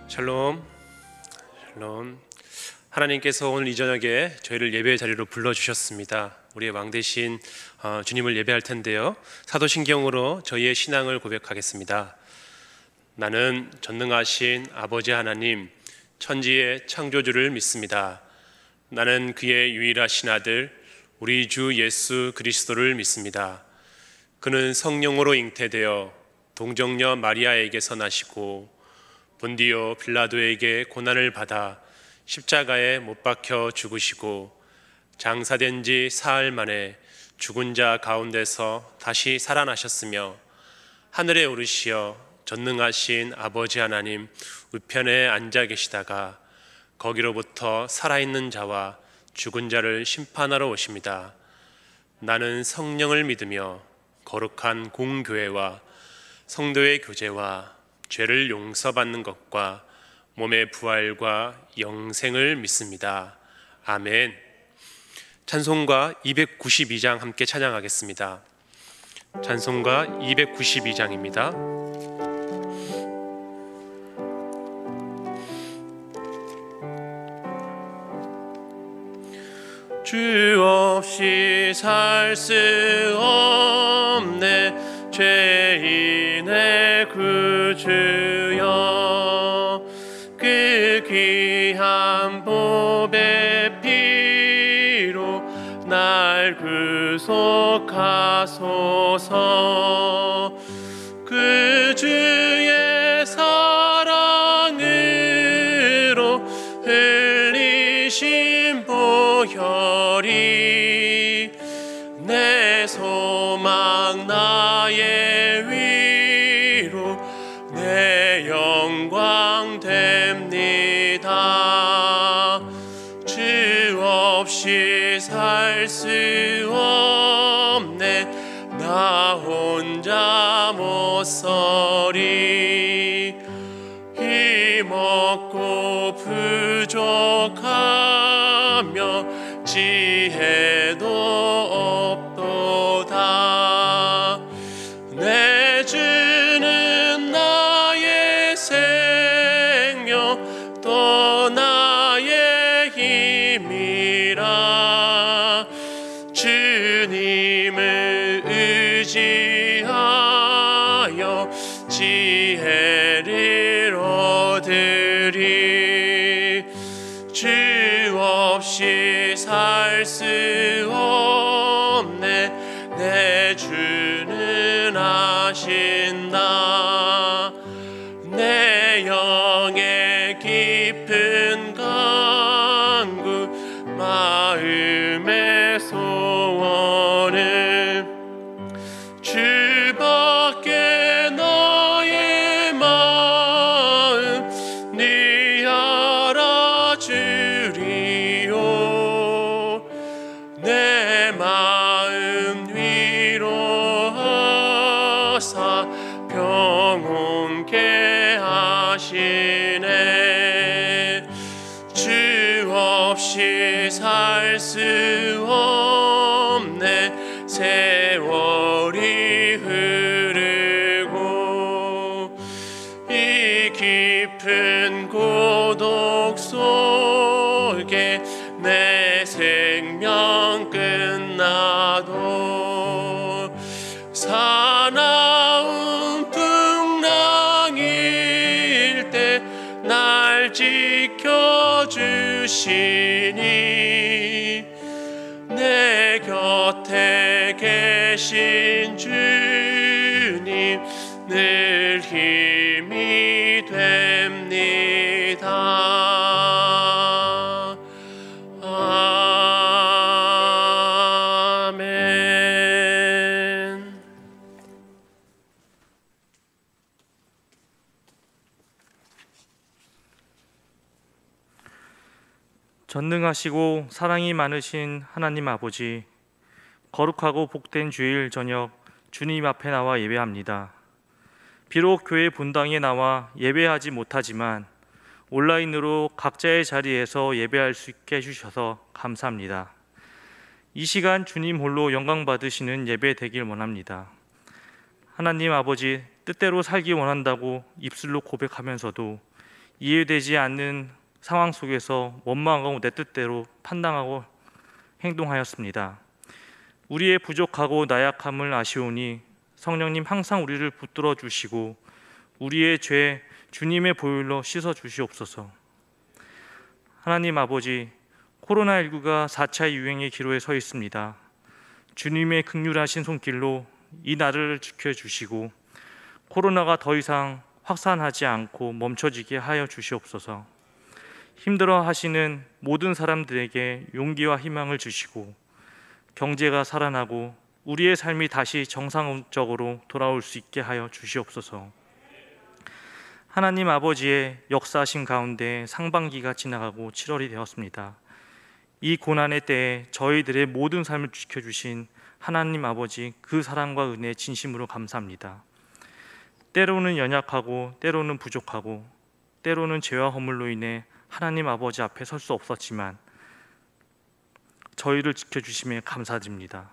샬롬. 하나님께서 오늘 이 저녁에 저희를 예배의 자리로 불러주셨습니다. 우리의 왕 대신 주님을 예배할 텐데요, 사도신경으로 저희의 신앙을 고백하겠습니다. 나는 전능하신 아버지 하나님, 천지의 창조주를 믿습니다. 나는 그의 유일하신 아들 우리 주 예수 그리스도를 믿습니다. 그는 성령으로 잉태되어 동정녀 마리아에게서 나시고 본디오 빌라도에게 고난을 받아 십자가에 못 박혀 죽으시고 장사된 지 사흘 만에 죽은 자 가운데서 다시 살아나셨으며 하늘에 오르시어 전능하신 아버지 하나님 우편에 앉아 계시다가 거기로부터 살아있는 자와 죽은 자를 심판하러 오십니다. 나는 성령을 믿으며 거룩한 공교회와 성도의 교제와 죄를 용서받는 것과 몸의 부활과 영생을 믿습니다. 아멘. 찬송가 292장 함께 찬양하겠습니다. 찬송가 292장입니다. 주 없이 살 수 없네 죄인의 구주여, 그 귀한 보배 피로 날 구속하소서. 그 주의 사랑으로 흘리신 보혈이 내 소망 나의 위로 내 영광 됩니다. 주 없이 살 수 없네 나 혼자 못 서리. 힘없고 부족하며 지혜도 없도다. 내 주는 나의 생명 또 나의 힘이라. 주님을 의지하여 지혜를 얻으리. 주 없이 살 수 없네 내 주는 아신다. 내 영의 깊은 간구 마음의 소원을 주밖에 너의 마음 네 알아주리요. 내 마음 위로하사 평온케 하시네. 주 없이 살 수 없네 세월이 흐르고 이 깊은 고독 속에 내 생명 끝나도 사나운 풍랑일 때 날 지켜주시니 내 곁에 계신 주님 늘 힘이 됩니다. 아멘. 전능하시고 사랑이 많으신 하나님 아버지, 거룩하고 복된 주일 저녁 주님 앞에 나와 예배합니다. 비록 교회 본당에 나와 예배하지 못하지만 온라인으로 각자의 자리에서 예배할 수 있게 해주셔서 감사합니다. 이 시간 주님 홀로 영광 받으시는 예배 되길 원합니다. 하나님 아버지, 뜻대로 살기 원한다고 입술로 고백하면서도 이해되지 않는 상황 속에서 원망하고 내 뜻대로 판단하고 행동하였습니다. 우리의 부족하고 나약함을 아시오니 성령님 항상 우리를 붙들어 주시고 우리의 죄 주님의 보혈로 씻어 주시옵소서. 하나님 아버지, 코로나19가 4차 유행의 기로에 서 있습니다. 주님의 긍휼하신 손길로 이 나라를 지켜주시고 코로나가 더 이상 확산하지 않고 멈춰지게 하여 주시옵소서. 힘들어 하시는 모든 사람들에게 용기와 희망을 주시고 경제가 살아나고 우리의 삶이 다시 정상적으로 돌아올 수 있게 하여 주시옵소서. 하나님 아버지의 역사하신 가운데 상반기가 지나가고 7월이 되었습니다. 이 고난의 때에 저희들의 모든 삶을 지켜주신 하나님 아버지, 그 사랑과 은혜 진심으로 감사합니다. 때로는 연약하고 때로는 부족하고 때로는 죄와 허물로 인해 하나님 아버지 앞에 설 수 없었지만 저희를 지켜주심에 감사드립니다.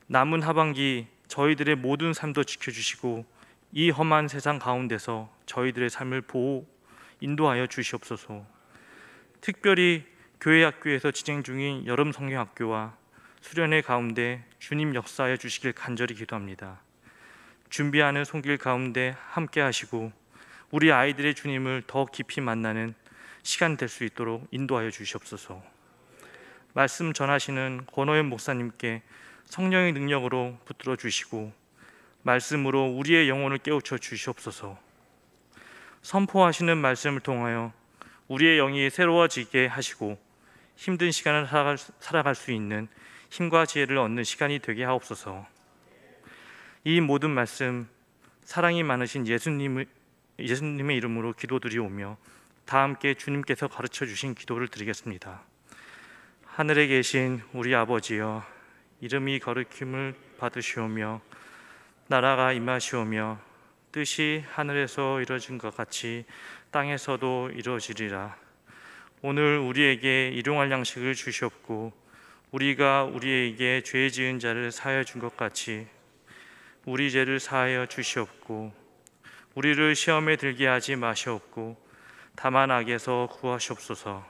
남은 하반기 저희들의 모든 삶도 지켜주시고 이 험한 세상 가운데서 저희들의 삶을 보호 인도하여 주시옵소서. 특별히 교회 학교에서 진행 중인 여름 성경학교와 수련회 가운데 주님 역사하여 주시길 간절히 기도합니다. 준비하는 손길 가운데 함께 하시고 우리 아이들의 주님을 더 깊이 만나는 시간 될 수 있도록 인도하여 주시옵소서. 말씀 전하시는 권호연 목사님께 성령의 능력으로 붙들어 주시고 말씀으로 우리의 영혼을 깨우쳐 주시옵소서. 선포하시는 말씀을 통하여 우리의 영이 새로워지게 하시고 힘든 시간을 살아갈 수 있는 힘과 지혜를 얻는 시간이 되게 하옵소서. 이 모든 말씀 사랑이 많으신 예수님의 이름으로 기도드리오며 다 함께 주님께서 가르쳐 주신 기도를 드리겠습니다. 하늘에 계신 우리 아버지여, 이름이 거룩힘을 받으시오며 나라가 임하시오며 뜻이 하늘에서 이루어진 것 같이 땅에서도 이루어지리라. 오늘 우리에게 일용할 양식을 주시옵고 우리가 우리에게 죄 지은 자를 사하여 준 것 같이 우리 죄를 사하여 주시옵고 우리를 시험에 들게 하지 마시옵고 다만 악에서 구하시옵소서.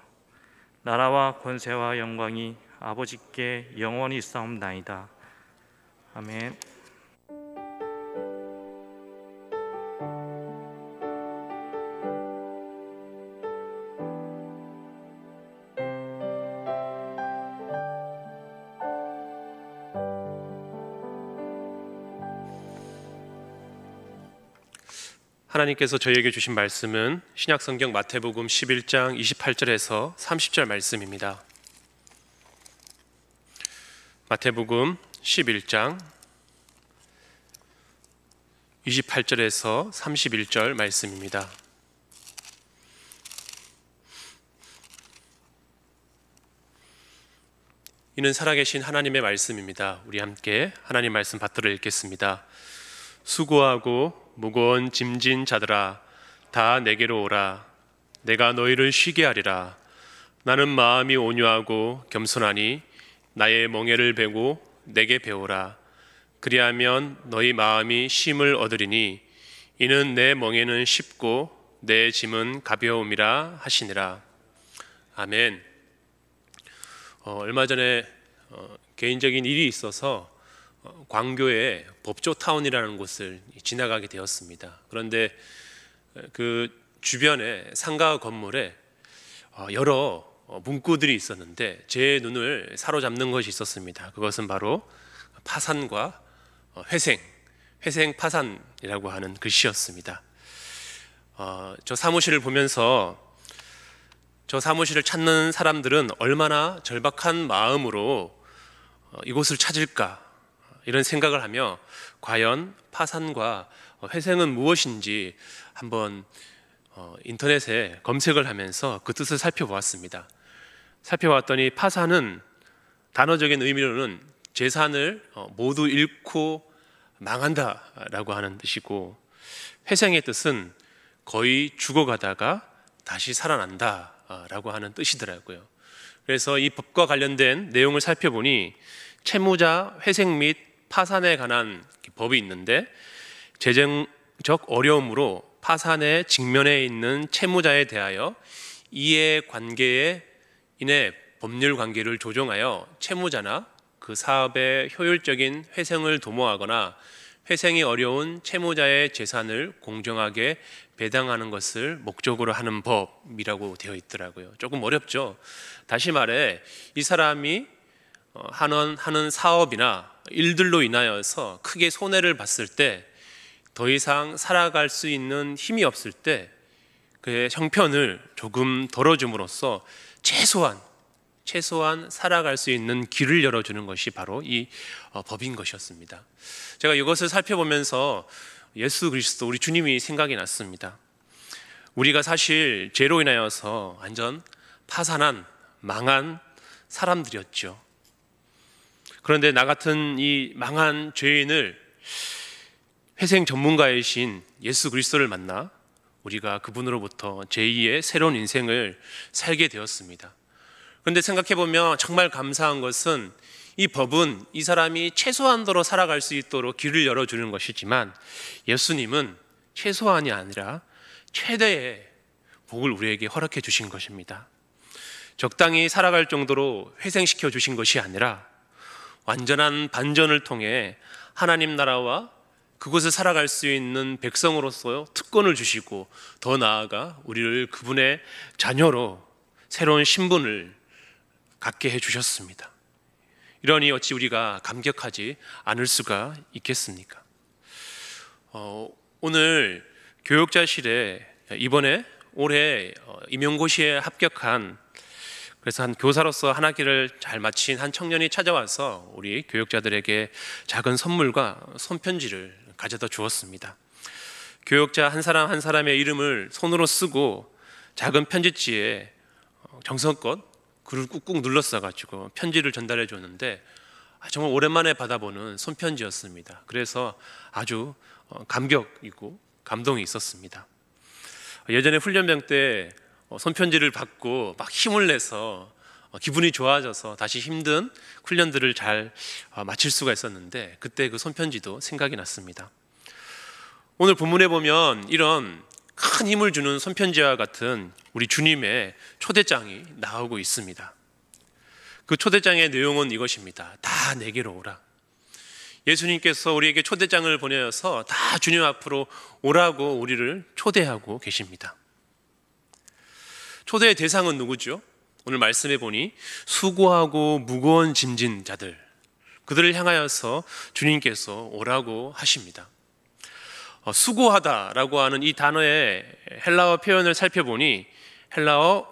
나라와 권세와 영광이 아버지께 영원히 있사옵나이다. 아멘. 하나님께서 저희에게 주신 말씀은 신약성경 마태복음 11장 28절에서 30절 말씀입니다. 마태복음 11장 28절에서 31절 말씀입니다. 이는 살아계신 하나님의 말씀입니다. 우리 함께 하나님 말씀 받들어 읽겠습니다. 수고하고 무거운 짐진 자들아, 다 내게로 오라. 내가 너희를 쉬게 하리라. 나는 마음이 온유하고 겸손하니 나의 멍에를 베고 내게 배우라. 그리하면 너희 마음이 쉼을 얻으리니 이는 내 멍에는 쉽고 내 짐은 가벼움이라 하시니라. 아멘. 얼마 전에 개인적인 일이 있어서 광교의 법조타운이라는 곳을 지나가게 되었습니다. 그런데 그 주변에 상가 건물에 여러 문구들이 있었는데 제 눈을 사로잡는 것이 있었습니다. 그것은 바로 파산과 회생 파산이라고 하는 글씨였습니다. 저 사무실을 보면서 저 사무실을 찾는 사람들은 얼마나 절박한 마음으로 이곳을 찾을까, 이런 생각을 하며 과연 파산과 회생은 무엇인지 한번 인터넷에 검색을 하면서 그 뜻을 살펴보았습니다. 살펴봤더니 파산은 단어적인 의미로는 재산을 모두 잃고 망한다라고 하는 뜻이고, 회생의 뜻은 거의 죽어가다가 다시 살아난다라고 하는 뜻이더라고요. 그래서 이 법과 관련된 내용을 살펴보니 채무자 회생 및 파산에 관한 법이 있는데 재정적 어려움으로 파산의 직면에 있는 채무자에 대하여 이해관계에 인해 법률 관계를 조정하여 채무자나 그 사업의 효율적인 회생을 도모하거나 회생이 어려운 채무자의 재산을 공정하게 배당하는 것을 목적으로 하는 법이라고 되어 있더라고요. 조금 어렵죠. 다시 말해 이 사람이 하는 사업이나 일들로 인하여서 크게 손해를 봤을 때 더 이상 살아갈 수 있는 힘이 없을 때 그의 형편을 조금 덜어줌으로써 최소한 살아갈 수 있는 길을 열어주는 것이 바로 이 법인 것이었습니다. 제가 이것을 살펴보면서 예수 그리스도 우리 주님이 생각이 났습니다. 우리가 사실 죄로 인하여서 완전 파산한 망한 사람들이었죠. 그런데 나 같은 이 망한 죄인을 회생 전문가이신 예수 그리스도를 만나 우리가 그분으로부터 제2의 새로운 인생을 살게 되었습니다. 그런데 생각해보면 정말 감사한 것은 이 법은 이 사람이 최소한도로 살아갈 수 있도록 길을 열어주는 것이지만 예수님은 최소한이 아니라 최대의 복을 우리에게 허락해 주신 것입니다. 적당히 살아갈 정도로 회생시켜 주신 것이 아니라 완전한 반전을 통해 하나님 나라와 그곳을 살아갈 수 있는 백성으로서 특권을 주시고 더 나아가 우리를 그분의 자녀로 새로운 신분을 갖게 해주셨습니다. 이러니 어찌 우리가 감격하지 않을 수가 있겠습니까? 오늘 교육자실에 이번에 올해 임용고시에 합격한 그래서 한 교사로서 한 학기를 잘 마친 한 청년이 찾아와서 우리 교육자들에게 작은 선물과 손편지를 가져다 주었습니다. 교육자 한 사람 한 사람의 이름을 손으로 쓰고 작은 편지지에 정성껏 글을 꾹꾹 눌렀어가지고 편지를 전달해 줬는데 정말 오랜만에 받아보는 손편지였습니다. 그래서 아주 감격이고 감동이 있었습니다. 예전에 훈련병 때 손편지를 받고 막 힘을 내서 기분이 좋아져서 다시 힘든 훈련들을 잘 마칠 수가 있었는데 그때 그 손편지도 생각이 났습니다. 오늘 본문에 보면 이런 큰 힘을 주는 손편지와 같은 우리 주님의 초대장이 나오고 있습니다. 그 초대장의 내용은 이것입니다. 다 내게로 오라. 예수님께서 우리에게 초대장을 보내어서 다 주님 앞으로 오라고 우리를 초대하고 계십니다. 초대의 대상은 누구죠? 오늘 말씀해 보니 수고하고 무거운 짐진 자들, 그들을 향하여서 주님께서 오라고 하십니다. 수고하다라고 하는 이 단어의 헬라어 표현을 살펴보니 헬라어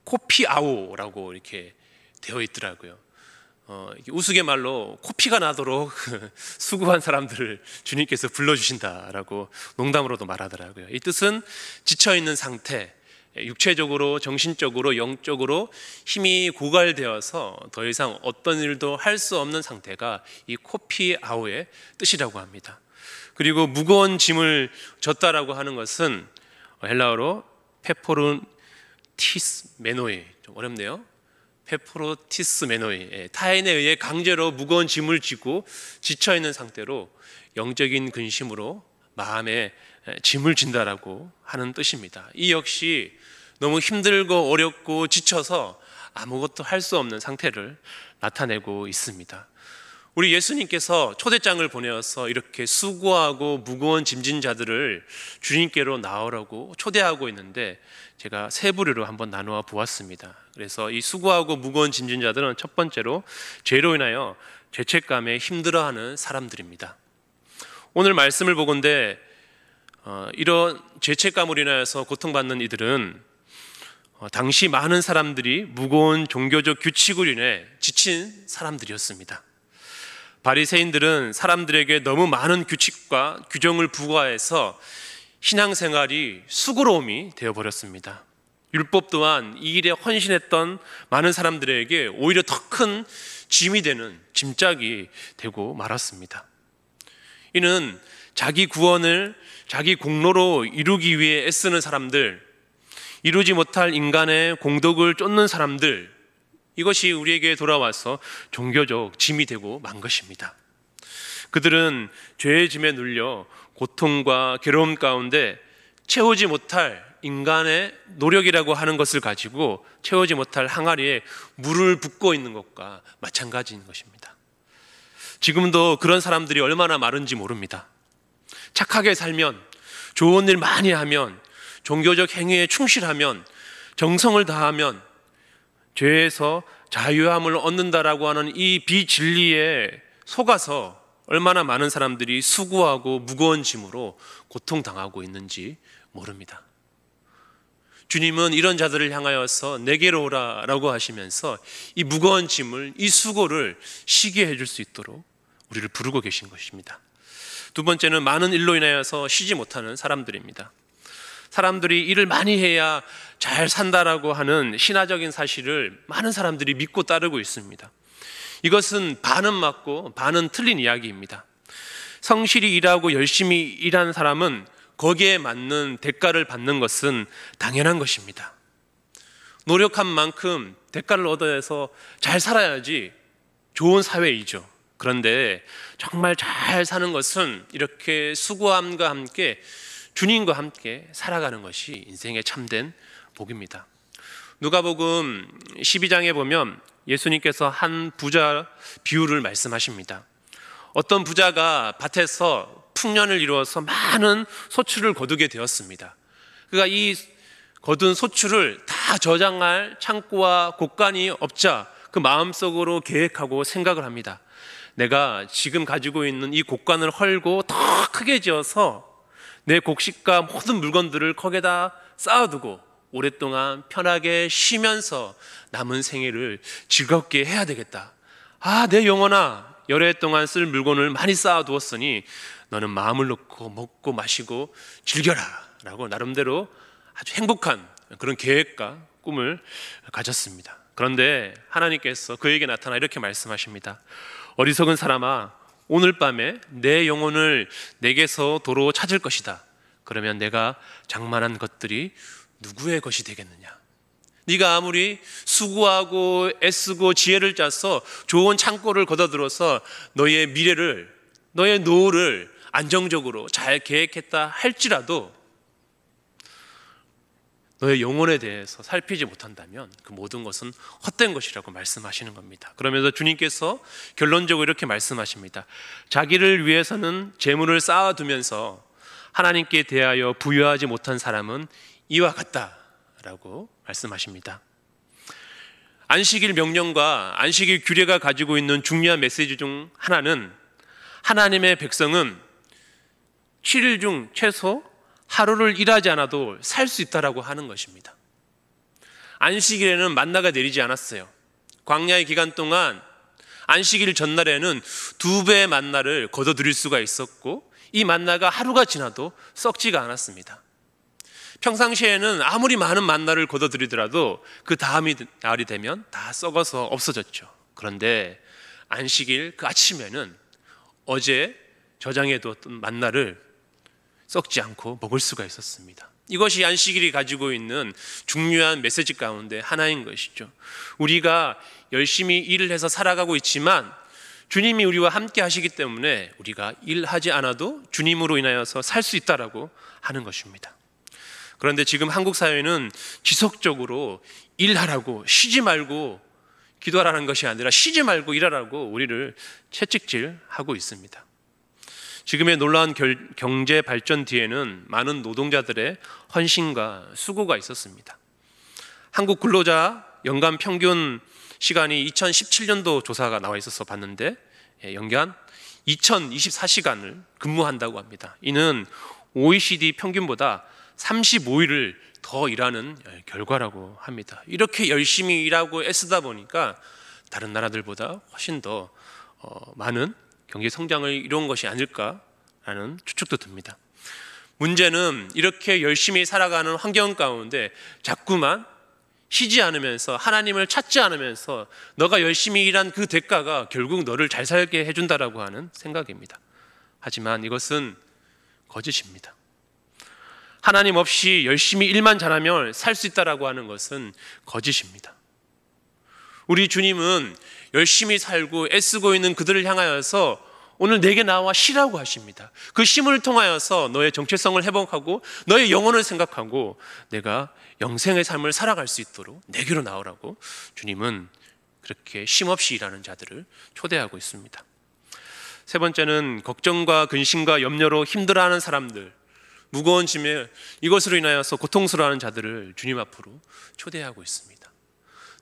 코피아오라고 이렇게 되어 있더라고요. 우스갯말로 코피가 나도록 수고한 사람들을 주님께서 불러주신다라고 농담으로도 말하더라고요. 이 뜻은 지쳐있는 상태, 육체적으로, 정신적으로, 영적으로 힘이 고갈되어서 더 이상 어떤 일도 할 수 없는 상태가 이 코피아오의 뜻이라고 합니다. 그리고 무거운 짐을 졌다라고 하는 것은 헬라어로 페포르티스 메노이, 좀 어렵네요. 페포로티스 메노이, 타인에 의해 강제로 무거운 짐을 지고 지쳐있는 상태로 영적인 근심으로 마음에 짐을 진다라고 하는 뜻입니다. 이 역시 너무 힘들고 어렵고 지쳐서 아무것도 할 수 없는 상태를 나타내고 있습니다. 우리 예수님께서 초대장을 보내어서 이렇게 수고하고 무거운 짐진 자들을 주님께로 나오라고 초대하고 있는데 제가 세 부류로 한번 나누어 보았습니다. 그래서 이 수고하고 무거운 짐진 자들은 첫 번째로 죄로 인하여 죄책감에 힘들어하는 사람들입니다. 오늘 말씀을 보건대 이런 죄책감으로 인하여서 고통받는 이들은 당시 많은 사람들이 무거운 종교적 규칙으로 인해 지친 사람들이었습니다. 바리새인들은 사람들에게 너무 많은 규칙과 규정을 부과해서 신앙생활이 수고로움이 되어버렸습니다. 율법 또한 이 일에 헌신했던 많은 사람들에게 오히려 더 큰 짐이 되는 짐짝이 되고 말았습니다. 이는 자기 구원을 자기 공로로 이루기 위해 애쓰는 사람들, 이루지 못할 인간의 공덕을 쫓는 사람들, 이것이 우리에게 돌아와서 종교적 짐이 되고 만 것입니다. 그들은 죄의 짐에 눌려 고통과 괴로움 가운데 채우지 못할 인간의 노력이라고 하는 것을 가지고 채우지 못할 항아리에 물을 붓고 있는 것과 마찬가지인 것입니다. 지금도 그런 사람들이 얼마나 많은지 모릅니다. 착하게 살면, 좋은 일 많이 하면, 종교적 행위에 충실하면, 정성을 다하면 죄에서 자유함을 얻는다라고 하는 이 비진리에 속아서 얼마나 많은 사람들이 수고하고 무거운 짐으로 고통당하고 있는지 모릅니다. 주님은 이런 자들을 향하여서 내게로 오라라고 하시면서 이 무거운 짐을, 이 수고를 쉬게 해줄 수 있도록 우리를 부르고 계신 것입니다. 두 번째는 많은 일로 인하여서 쉬지 못하는 사람들입니다. 사람들이 일을 많이 해야 잘 산다라고 하는 신화적인 사실을 많은 사람들이 믿고 따르고 있습니다. 이것은 반은 맞고 반은 틀린 이야기입니다. 성실히 일하고 열심히 일하는 사람은 거기에 맞는 대가를 받는 것은 당연한 것입니다. 노력한 만큼 대가를 얻어서 잘 살아야지 좋은 사회이죠. 그런데 정말 잘 사는 것은 이렇게 수고함과 함께 주님과 함께 살아가는 것이 인생의 참된 복입니다. 누가복음 12장에 보면 예수님께서 한 부자 비유를 말씀하십니다. 어떤 부자가 밭에서 풍년을 이루어서 많은 소출을 거두게 되었습니다. 그러니까 이 거둔 소출을 다 저장할 창고와 곳간이 없자 그 마음속으로 계획하고 생각을 합니다. 내가 지금 가지고 있는 이 곳간을 헐고 더 크게 지어서 내 곡식과 모든 물건들을 거기에다 쌓아두고 오랫동안 편하게 쉬면서 남은 생애를 즐겁게 해야 되겠다. 내 영혼아, 여러 해 동안 쓸 물건을 많이 쌓아두었으니 너는 마음을 놓고 먹고 마시고 즐겨라 라고 나름대로 아주 행복한 그런 계획과 꿈을 가졌습니다. 그런데 하나님께서 그에게 나타나 이렇게 말씀하십니다. 어리석은 사람아, 오늘 밤에 내 영혼을 내게서 도로 찾을 것이다. 그러면 내가 장만한 것들이 누구의 것이 되겠느냐? 네가 아무리 수고하고 애쓰고 지혜를 짜서 좋은 창고를 걷어들어서 너의 미래를, 너의 노후를 안정적으로 잘 계획했다 할지라도 너의 영혼에 대해서 살피지 못한다면 그 모든 것은 헛된 것이라고 말씀하시는 겁니다. 그러면서 주님께서 결론적으로 이렇게 말씀하십니다. 자기를 위해서는 재물을 쌓아두면서 하나님께 대하여 부여하지 못한 사람은 이와 같다라고 말씀하십니다. 안식일 명령과 안식일 규례가 가지고 있는 중요한 메시지 중 하나는 하나님의 백성은 7일 중 최소 하루를 일하지 않아도 살 수 있다라고 하는 것입니다. 안식일에는 만나가 내리지 않았어요. 광야의 기간 동안 안식일 전날에는 2배의 만나를 거둬들일 수가 있었고 이 만나가 하루가 지나도 썩지가 않았습니다. 평상시에는 아무리 많은 만나를 거둬들이더라도 그 다음 날이 되면 다 썩어서 없어졌죠. 그런데 안식일 그 아침에는 어제 저장해두었던 만나를 썩지 않고 먹을 수가 있었습니다. 이것이 안식일이 가지고 있는 중요한 메시지 가운데 하나인 것이죠. 우리가 열심히 일을 해서 살아가고 있지만 주님이 우리와 함께 하시기 때문에 우리가 일하지 않아도 주님으로 인하여서 살 수 있다라고 하는 것입니다. 그런데 지금 한국 사회는 지속적으로 일하라고, 쉬지 말고 기도하라는 것이 아니라 쉬지 말고 일하라고 우리를 채찍질하고 있습니다. 지금의 놀라운 경제 발전 뒤에는 많은 노동자들의 헌신과 수고가 있었습니다. 한국 근로자 연간 평균 시간이 2017년도 조사가 나와 있어서 봤는데 연간 2024시간을 근무한다고 합니다. 이는 OECD 평균보다 35일을 더 일하는 결과라고 합니다. 이렇게 열심히 일하고 애쓰다 보니까 다른 나라들보다 훨씬 더 많은 경제 성장을 이룬 것이 아닐까라는 추측도 듭니다. 문제는 이렇게 열심히 살아가는 환경 가운데 자꾸만 쉬지 않으면서 하나님을 찾지 않으면서 너가 열심히 일한 그 대가가 결국 너를 잘 살게 해준다라고 하는 생각입니다. 하지만 이것은 거짓입니다. 하나님 없이 열심히 일만 잘하면 살 수 있다라고 하는 것은 거짓입니다. 우리 주님은 열심히 살고 애쓰고 있는 그들을 향하여서 오늘 내게 나와 쉬라고 하십니다. 그 쉼을 통하여서 너의 정체성을 회복하고 너의 영혼을 생각하고 내가 영생의 삶을 살아갈 수 있도록 내게로 나오라고 주님은 그렇게 쉼없이 일하는 자들을 초대하고 있습니다. 세 번째는 걱정과 근심과 염려로 힘들어하는 사람들, 무거운 짐에 이것으로 인하여서 고통스러워하는 자들을 주님 앞으로 초대하고 있습니다.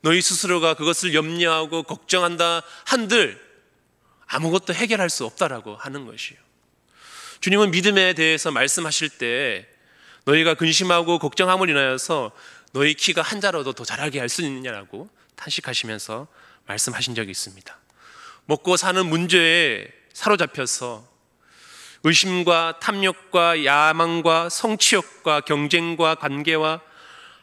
너희 스스로가 그것을 염려하고 걱정한다 한들 아무것도 해결할 수 없다라고 하는 것이에요. 주님은 믿음에 대해서 말씀하실 때 너희가 근심하고 걱정함을 인하여서 너희 키가 한 자라도 더 자라게 할 수 있느냐라고 탄식하시면서 말씀하신 적이 있습니다. 먹고 사는 문제에 사로잡혀서 의심과 탐욕과 야망과 성취욕과 경쟁과 관계와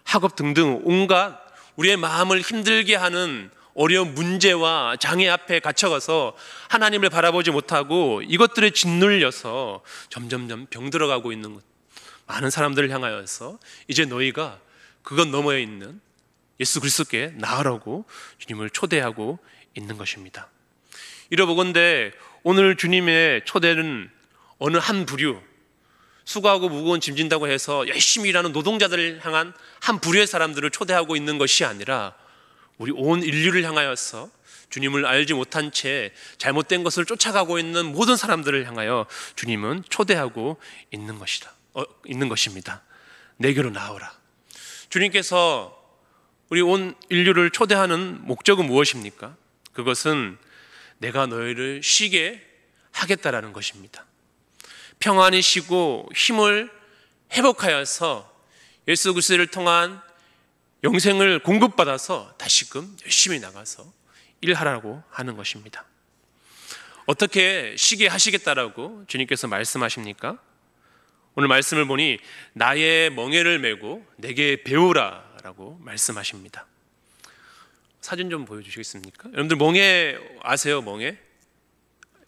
학업 등등 온갖 우리의 마음을 힘들게 하는 어려운 문제와 장애 앞에 갇혀가서 하나님을 바라보지 못하고 이것들에 짓눌려서 점점점 병들어가고 있는 것, 많은 사람들을 향하여서 이제 너희가 그것 너머에 있는 예수 그리스도께 나아라고 주님을 초대하고 있는 것입니다. 이러보건대 오늘 주님의 초대는 어느 한 부류, 수고하고 무거운 짐 진다고 해서 열심히 일하는 노동자들을 향한 한 부류의 사람들을 초대하고 있는 것이 아니라 우리 온 인류를 향하여서 주님을 알지 못한 채 잘못된 것을 쫓아가고 있는 모든 사람들을 향하여 주님은 초대하고 있는 것입니다. 내게로 나오라. 주님께서 우리 온 인류를 초대하는 목적은 무엇입니까? 그것은 내가 너희를 쉬게 하겠다라는 것입니다. 평안히 쉬고 힘을 회복하여서 예수 그리스도를 통한 영생을 공급받아서 다시금 열심히 나가서 일하라고 하는 것입니다. 어떻게 쉬게 하시겠다라고 주님께서 말씀하십니까? 오늘 말씀을 보니 나의 멍에를 메고 내게 배우라라고 말씀하십니다. 사진 좀 보여주시겠습니까? 여러분들 멍에 아세요? 멍에?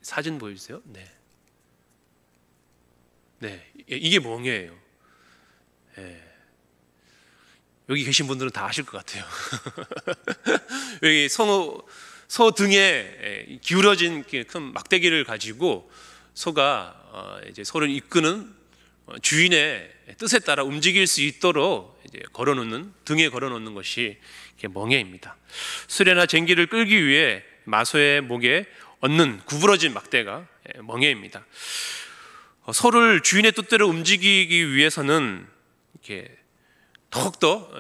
사진 보여주세요. 네, 이게 멍에예요. 여기 계신 분들은 다 아실 것 같아요. 여기 소 등에 기울어진 큰 막대기를 가지고 소가 이제 소를 이끄는 주인의 뜻에 따라 움직일 수 있도록 이제 등에 걸어놓는 것이 멍에입니다. 수레나 쟁기를 끌기 위해 마소의 목에 얹는 구부러진 막대가 멍에입니다. 소를 주인의 뜻대로 움직이기 위해서는 이렇게 더욱더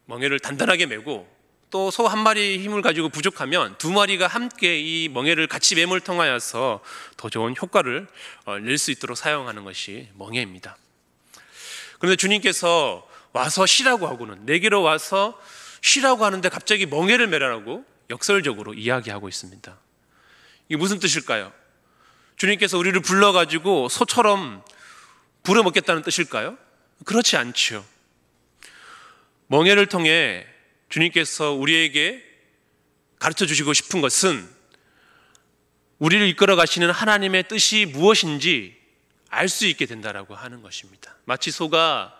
멍에를 단단하게 메고 또 소 한 마리 힘을 가지고 부족하면 두 마리가 함께 이 멍에를 같이 맴을 통하여서 더 좋은 효과를 낼 수 있도록 사용하는 것이 멍에입니다. 그런데 주님께서 와서 쉬라고 하고는 내게로 와서 쉬라고 하는데 갑자기 멍에를 메라라고 역설적으로 이야기하고 있습니다. 이게 무슨 뜻일까요? 주님께서 우리를 불러가지고 소처럼 부려먹겠다는 뜻일까요? 그렇지 않지요. 멍에를 통해 주님께서 우리에게 가르쳐 주시고 싶은 것은 우리를 이끌어 가시는 하나님의 뜻이 무엇인지 알 수 있게 된다라고 하는 것입니다. 마치 소가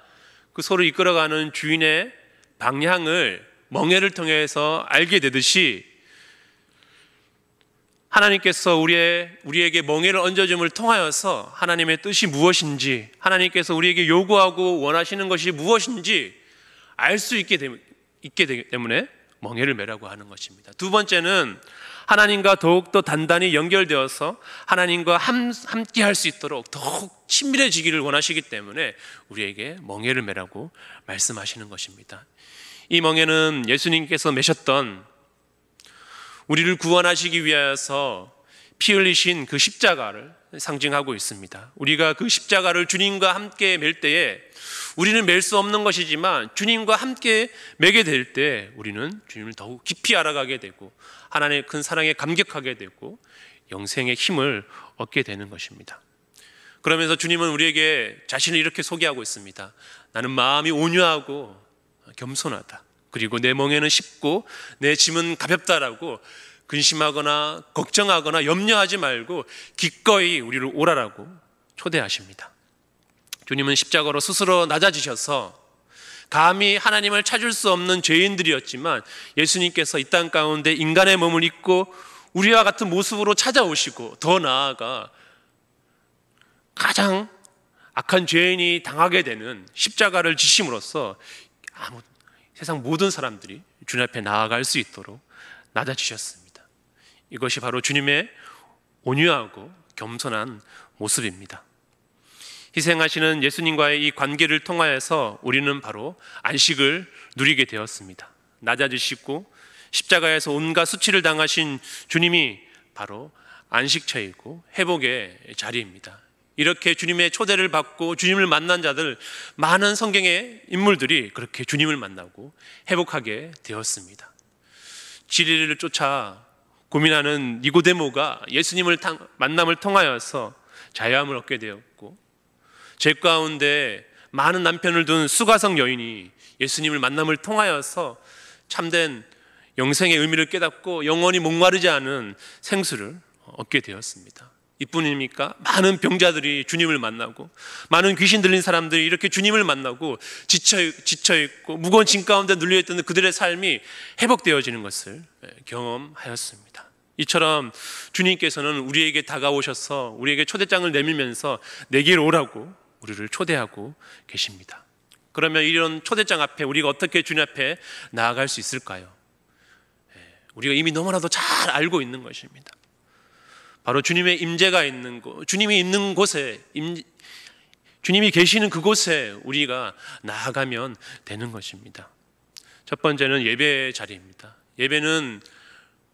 그 소를 이끌어가는 주인의 방향을 멍에를 통해서 알게 되듯이 하나님께서 우리에게 멍에를 얹어줌을 통하여서 하나님의 뜻이 무엇인지, 하나님께서 우리에게 요구하고 원하시는 것이 무엇인지 알 수 있게 되기 때문에 멍에를 메라고 하는 것입니다. 두 번째는 하나님과 더욱더 단단히 연결되어서 하나님과 함께 할 수 있도록 더욱 친밀해지기를 원하시기 때문에 우리에게 멍에를 메라고 말씀하시는 것입니다. 이 멍에는 예수님께서 메셨던 우리를 구원하시기 위하여서 피 흘리신 그 십자가를 상징하고 있습니다. 우리가 그 십자가를 주님과 함께 맬 때에 우리는 맬 수 없는 것이지만 주님과 함께 매게 될 때 우리는 주님을 더욱 깊이 알아가게 되고 하나님의 큰 사랑에 감격하게 되고 영생의 힘을 얻게 되는 것입니다. 그러면서 주님은 우리에게 자신을 이렇게 소개하고 있습니다. 나는 마음이 온유하고 겸손하다. 그리고 내 멍에는 쉽고 내 짐은 가볍다라고 근심하거나 걱정하거나 염려하지 말고 기꺼이 우리를 오라라고 초대하십니다. 주님은 십자가로 스스로 낮아지셔서 감히 하나님을 찾을 수 없는 죄인들이었지만 예수님께서 이 땅 가운데 인간의 몸을 입고 우리와 같은 모습으로 찾아오시고 더 나아가 가장 악한 죄인이 당하게 되는 십자가를 지심으로써 세상 모든 사람들이 주님 앞에 나아갈 수 있도록 낮아지셨습니다. 이것이 바로 주님의 온유하고 겸손한 모습입니다. 희생하시는 예수님과의 이 관계를 통하여서 우리는 바로 안식을 누리게 되었습니다. 낮아지시고 십자가에서 온갖 수치를 당하신 주님이 바로 안식처이고 회복의 자리입니다. 이렇게 주님의 초대를 받고 주님을 만난 자들, 많은 성경의 인물들이 그렇게 주님을 만나고 회복하게 되었습니다. 진리를 쫓아 고민하는 니고데모가 예수님을 만남을 통하여서 자유함을 얻게 되었고, 죄 가운데 많은 남편을 둔 수가성 여인이 예수님을 만남을 통하여서 참된 영생의 의미를 깨닫고 영원히 목마르지 않은 생수를 얻게 되었습니다. 이뿐입니까? 많은 병자들이 주님을 만나고, 많은 귀신 들린 사람들이 이렇게 주님을 만나고 지쳐있고 무거운 짐 가운데 눌려있던 그들의 삶이 회복되어지는 것을 경험하였습니다. 이처럼 주님께서는 우리에게 다가오셔서 우리에게 초대장을 내밀면서 내게로 오라고 우리를 초대하고 계십니다. 그러면 이런 초대장 앞에 우리가 어떻게 주님 앞에 나아갈 수 있을까요? 우리가 이미 너무나도 잘 알고 있는 것입니다. 바로 주님의 임재가 있는 곳, 주님이 있는 곳에, 주님이 계시는 그곳에 우리가 나아가면 되는 것입니다. 첫 번째는 예배의 자리입니다. 예배는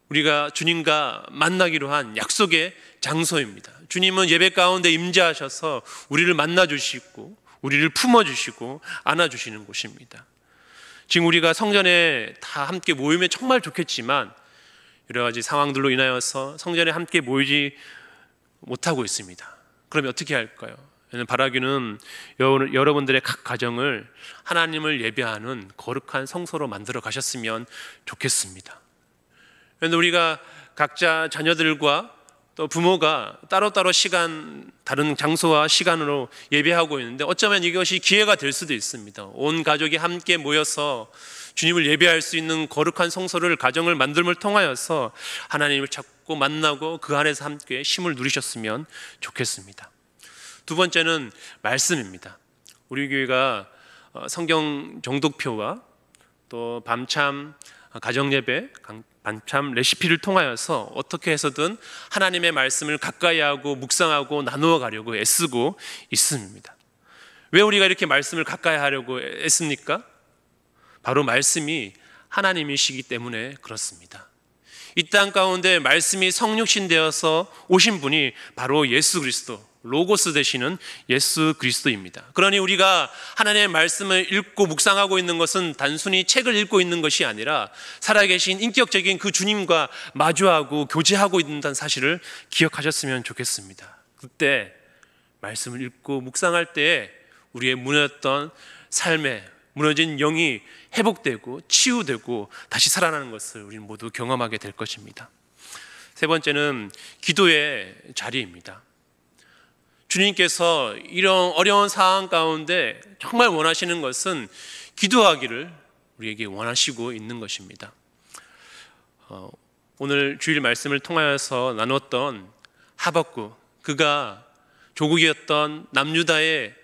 우리가 주님과 만나기로 한 약속의 장소입니다. 주님은 예배 가운데 임재하셔서 우리를 만나주시고 우리를 품어주시고 안아주시는 곳입니다. 지금 우리가 성전에 다 함께 모이면 정말 좋겠지만 여러 가지 상황들로 인하여서 성전에 함께 모이지 못하고 있습니다. 그러면 어떻게 할까요? 저는 바라기는 여러분들의 각 가정을 하나님을 예배하는 거룩한 성소로 만들어 가셨으면 좋겠습니다. 그런데 우리가 각자 자녀들과 또 부모가 따로따로 다른 장소와 시간으로 예배하고 있는데 어쩌면 이것이 기회가 될 수도 있습니다. 온 가족이 함께 모여서 주님을 예배할 수 있는 거룩한 성소를, 가정을 만듦을 통하여서 하나님을 찾고 만나고 그 안에서 함께 쉼을 누리셨으면 좋겠습니다. 두 번째는 말씀입니다. 우리 교회가 성경 정독표와 또 밤참 가정예배, 밤참 레시피를 통하여서 어떻게 해서든 하나님의 말씀을 가까이 하고 묵상하고 나누어 가려고 애쓰고 있습니다. 왜 우리가 이렇게 말씀을 가까이 하려고 애씁니까? 바로 말씀이 하나님이시기 때문에 그렇습니다. 이 땅 가운데 말씀이 성육신 되어서 오신 분이 바로 예수 그리스도, 로고스 되시는 예수 그리스도입니다. 그러니 우리가 하나님의 말씀을 읽고 묵상하고 있는 것은 단순히 책을 읽고 있는 것이 아니라 살아계신 인격적인 그 주님과 마주하고 교제하고 있다는 사실을 기억하셨으면 좋겠습니다. 그때 말씀을 읽고 묵상할 때 우리의 무너졌던 삶에 무너진 영이 회복되고 치유되고 다시 살아나는 것을 우리는 모두 경험하게 될 것입니다. 세 번째는 기도의 자리입니다. 주님께서 이런 어려운 상황 가운데 정말 원하시는 것은 기도하기를 우리에게 원하시고 있는 것입니다. 오늘 주일 말씀을 통하여서 나눴던 하박국, 그가 조국이었던 남유다의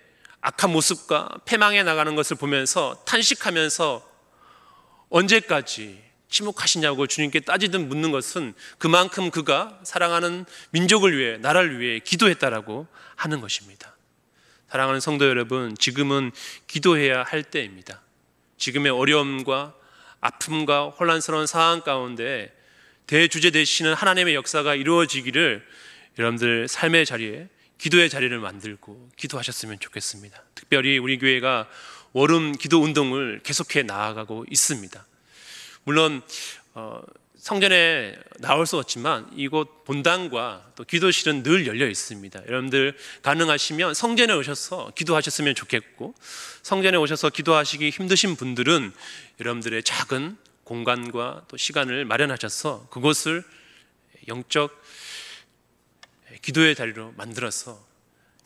악한 모습과 패망해 나가는 것을 보면서 탄식하면서 언제까지 침묵하시냐고 주님께 따지듯 묻는 것은 그만큼 그가 사랑하는 민족을 위해, 나라를 위해 기도했다라고 하는 것입니다. 사랑하는 성도 여러분, 지금은 기도해야 할 때입니다. 지금의 어려움과 아픔과 혼란스러운 상황 가운데 대주제 되시는 하나님의 역사가 이루어지기를 여러분들 삶의 자리에, 기도의 자리를 만들고 기도하셨으면 좋겠습니다. 특별히 우리 교회가 월음 기도 운동을 계속해 나아가고 있습니다. 물론 성전에 나올 수 없지만 이곳 본당과 또 기도실은 늘 열려 있습니다. 여러분들 가능하시면 성전에 오셔서 기도하셨으면 좋겠고, 성전에 오셔서 기도하시기 힘드신 분들은 여러분들의 작은 공간과 또 시간을 마련하셔서 그곳을 영적 기도의 자리로 만들어서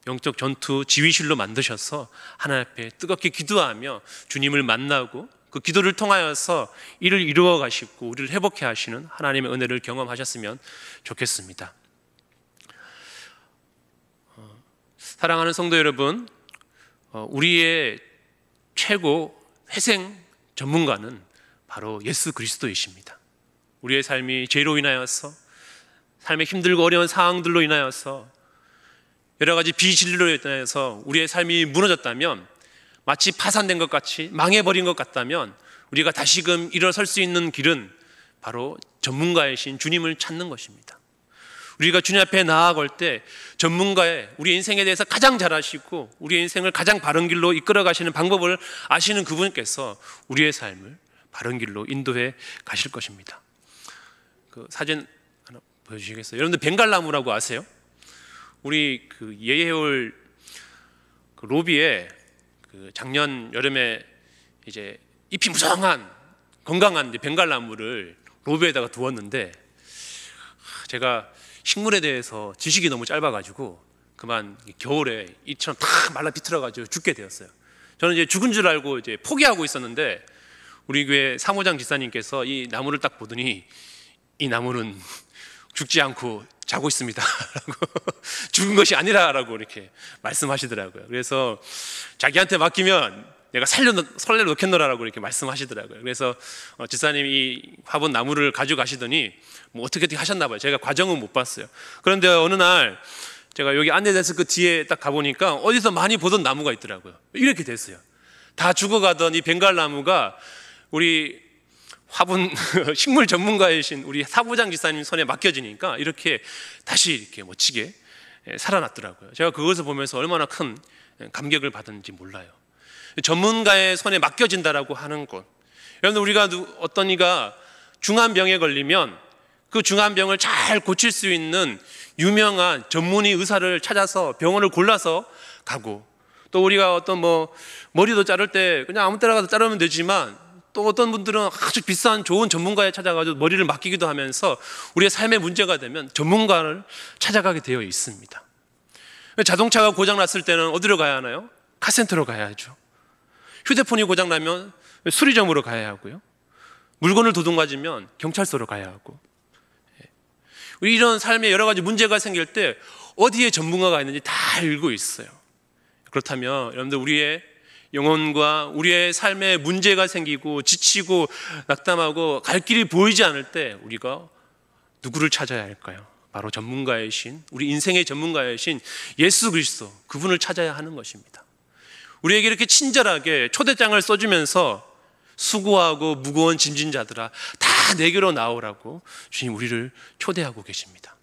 영적 전투 지휘실로 만드셔서 하나님 앞에 뜨겁게 기도하며 주님을 만나고 그 기도를 통하여서 이를 이루어 가시고 우리를 회복해 하시는 하나님의 은혜를 경험하셨으면 좋겠습니다. 사랑하는 성도 여러분, 우리의 최고 회생 전문가는 바로 예수 그리스도이십니다. 우리의 삶이 죄로 인하여서, 삶의 힘들고 어려운 상황들로 인하여서, 여러 가지 비진리로 인하여서 우리의 삶이 무너졌다면, 마치 파산된 것 같이 망해버린 것 같다면, 우리가 다시금 일어설 수 있는 길은 바로 전문가이신 주님을 찾는 것입니다. 우리가 주님 앞에 나아갈 때 전문가의 우리 인생에 대해서 가장 잘 아시고 우리의 인생을 가장 바른 길로 이끌어 가시는 방법을 아시는 그분께서 우리의 삶을 바른 길로 인도해 가실 것입니다. 그 사진 하나 보여주시겠어요? 여러분들 벵갈나무라고 아세요? 우리 그 예해올 그 로비에 그 작년 여름에 이제 잎이 무성한 건강한 벵갈나무를 로비에다가 두었는데, 제가 식물에 대해서 지식이 너무 짧아가지고 그만 겨울에 이처럼 다 말라 비틀어가지고 죽게 되었어요. 저는 이제 죽은 줄 알고 이제 포기하고 있었는데, 우리 교회 사무장 지사님께서 이 나무를 딱 보더니 이 나무는 죽지 않고 자고 있습니다 라고 죽은 것이 아니라라고 이렇게 말씀하시더라고요. 그래서 자기한테 맡기면 내가 살려놓겠노라라고 이렇게 말씀하시더라고요. 그래서 지사님이 이 화분 나무를 가져가시더니 뭐 어떻게 하셨나 봐요. 제가 과정은 못 봤어요. 그런데 어느 날 제가 여기 안내데스크 뒤에 딱 가보니까 어디서 많이 보던 나무가 있더라고요. 이렇게 됐어요. 다 죽어가던 이 벵갈나무가 우리 화분 식물 전문가이신 우리 사부장 지사님 손에 맡겨지니까 이렇게 다시 이렇게 멋지게 살아났더라고요. 제가 그것을 보면서 얼마나 큰 감격을 받았는지 몰라요. 전문가의 손에 맡겨진다라고 하는 것, 여러분, 우리가 어떤 이가 중한 병에 걸리면 그 중한 병을 잘 고칠 수 있는 유명한 전문의 의사를 찾아서 병원을 골라서 가고, 또 우리가 어떤 머리도 자를 때 그냥 아무 때나 가서 자르면 되지만, 또 어떤 분들은 아주 비싼 좋은 전문가에 찾아가지고 머리를 맡기기도 하면서 우리의 삶의 문제가 되면 전문가를 찾아가게 되어 있습니다. 자동차가 고장 났을 때는 어디로 가야 하나요? 카센터로 가야죠. 휴대폰이 고장 나면 수리점으로 가야 하고요. 물건을 도둑맞으면 경찰서로 가야 하고, 우리 이런 삶에 여러 가지 문제가 생길 때 어디에 전문가가 있는지 다 알고 있어요. 그렇다면 여러분들, 우리의 영혼과 우리의 삶에 문제가 생기고 지치고 낙담하고 갈 길이 보이지 않을 때 우리가 누구를 찾아야 할까요? 바로 전문가이신, 우리 인생의 전문가이신 예수 그리스도, 그분을 찾아야 하는 것입니다. 우리에게 이렇게 친절하게 초대장을 써주면서 수고하고 무거운 짐진 자들아 다 내게로 나오라고 주님 우리를 초대하고 계십니다.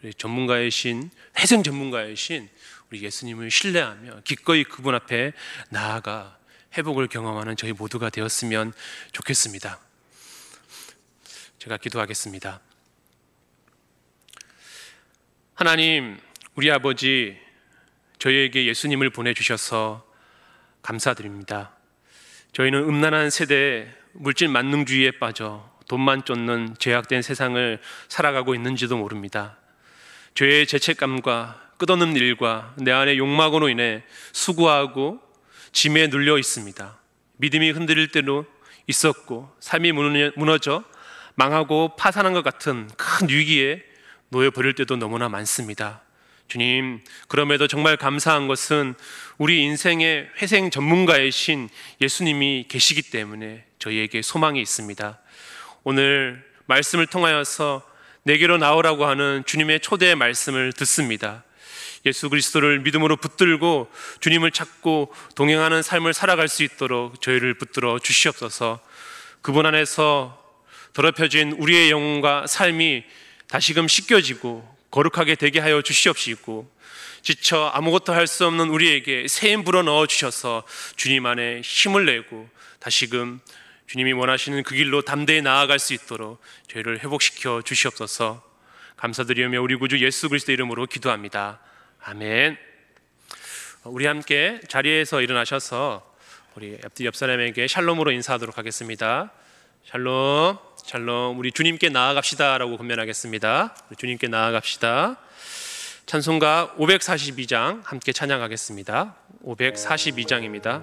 우리 전문가이신, 회생 전문가이신 우리 예수님을 신뢰하며 기꺼이 그분 앞에 나아가 회복을 경험하는 저희 모두가 되었으면 좋겠습니다. 제가 기도하겠습니다. 하나님, 우리 아버지, 저희에게 예수님을 보내주셔서 감사드립니다. 저희는 음란한 세대에 물질 만능주의에 빠져 돈만 쫓는 죄악된 세상을 살아가고 있는지도 모릅니다. 죄의 죄책감과 끝없는 일과 내 안의 욕망으로 인해 수고하고 짐에 눌려 있습니다. 믿음이 흔들릴 때도 있었고, 삶이 무너져 망하고 파산한 것 같은 큰 위기에 놓여버릴 때도 너무나 많습니다. 주님, 그럼에도 정말 감사한 것은 우리 인생의 회생 전문가이신 예수님이 계시기 때문에 저희에게 소망이 있습니다. 오늘 말씀을 통하여서 내게로 나오라고 하는 주님의 초대의 말씀을 듣습니다. 예수 그리스도를 믿음으로 붙들고 주님을 찾고 동행하는 삶을 살아갈 수 있도록 저희를 붙들어 주시옵소서. 그분 안에서 더럽혀진 우리의 영혼과 삶이 다시금 씻겨지고 거룩하게 되게 하여 주시옵시고, 지쳐 아무것도 할 수 없는 우리에게 새힘 불어넣어 주셔서 주님 안에 힘을 내고 다시금 주님이 원하시는 그 길로 담대히 나아갈 수 있도록 저희를 회복시켜 주시옵소서. 감사드리며 우리 구주 예수 그리스도 이름으로 기도합니다. 아멘. 우리 함께 자리에서 일어나셔서 우리 옆 사람에게 샬롬으로 인사하도록 하겠습니다. 샬롬, 샬롬. 우리 주님께 나아갑시다 라고 권면하겠습니다. 우리 주님께 나아갑시다. 찬송가 542장 함께 찬양하겠습니다. 542장입니다.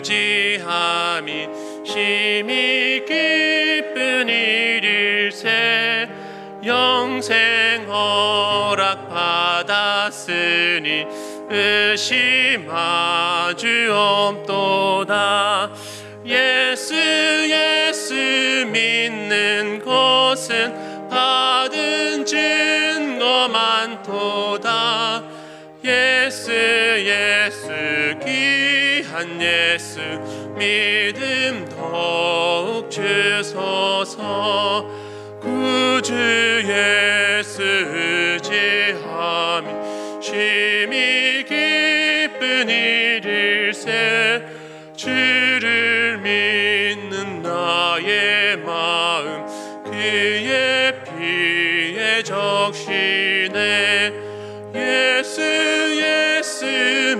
의지함이 심히 기쁜 일일세. 영생 허락 받았으니 의심하주 없도다. 예수 믿는 것은 받은 증거 많도다. 예수 귀한 예수 믿음 더욱 주소서. 구주 예수 의지함이 심히 기쁜 일일세. 주를 믿는 나의 마음 그의 피에 적시네. 예수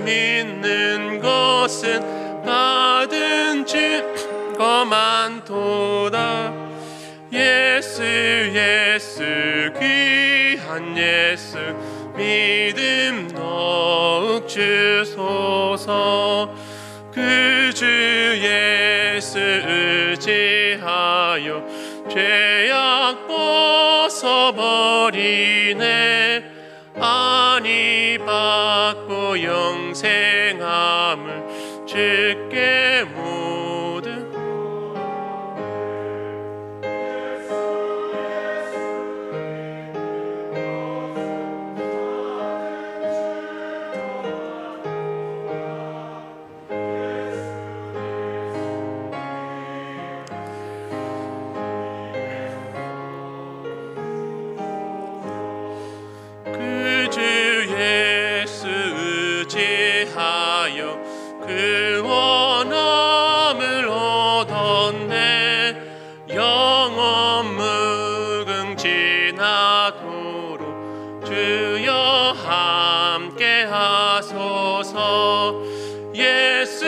믿는 것은 받은 증거 많도다. 예수 귀한 예수 믿음 더욱 주소서. 구주 예수 의지하여 죄악 벗어버리네. 안위 받고 영생함을 주께 모두 그 원함을 얻었네. 영원 무궁지나도록 주여 함께 하소서. 예수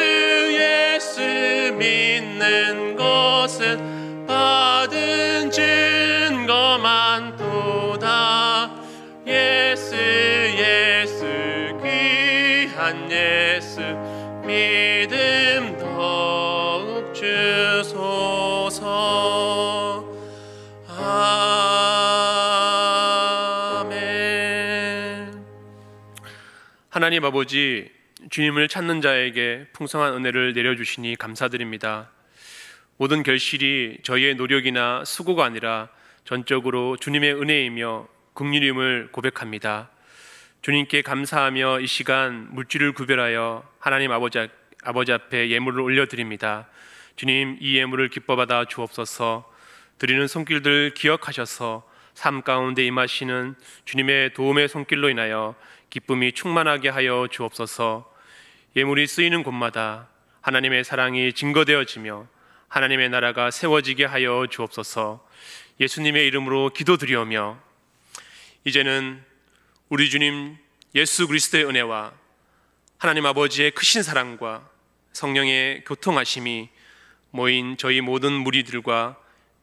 믿는 것은 받은 증거 많도다. 예수 귀한 예수 믿음 더욱 주소서. 아멘. 하나님 아버지, 주님을 찾는 자에게 풍성한 은혜를 내려주시니 감사드립니다. 모든 결실이 저희의 노력이나 수고가 아니라 전적으로 주님의 은혜이며 긍휼임을 고백합니다. 주님께 감사하며 이 시간 물질을 구별하여 하나님 아버지 앞에 예물을 올려드립니다. 주님, 이 예물을 기뻐 받아 주옵소서. 드리는 손길들 기억하셔서 삶 가운데 임하시는 주님의 도움의 손길로 인하여 기쁨이 충만하게 하여 주옵소서. 예물이 쓰이는 곳마다 하나님의 사랑이 증거되어지며 하나님의 나라가 세워지게 하여 주옵소서. 예수님의 이름으로 기도드리오며 이제는 우리 주님 예수 그리스도의 은혜와 하나님 아버지의 크신 사랑과 성령의 교통하심이 모인 저희 모든 무리들과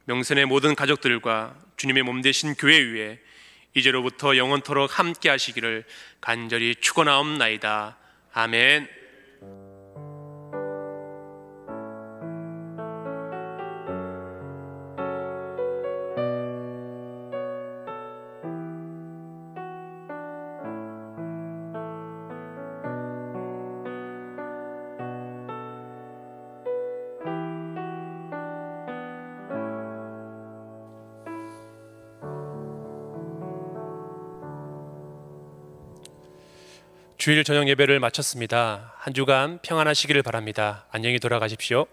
명선의 모든 가족들과 주님의 몸 되신 교회 위에 이제로부터 영원토록 함께 하시기를 간절히 축원하옵나이다. 아멘. 주일 저녁 예배를 마쳤습니다. 한 주간 평안하시기를 바랍니다. 안녕히 돌아가십시오.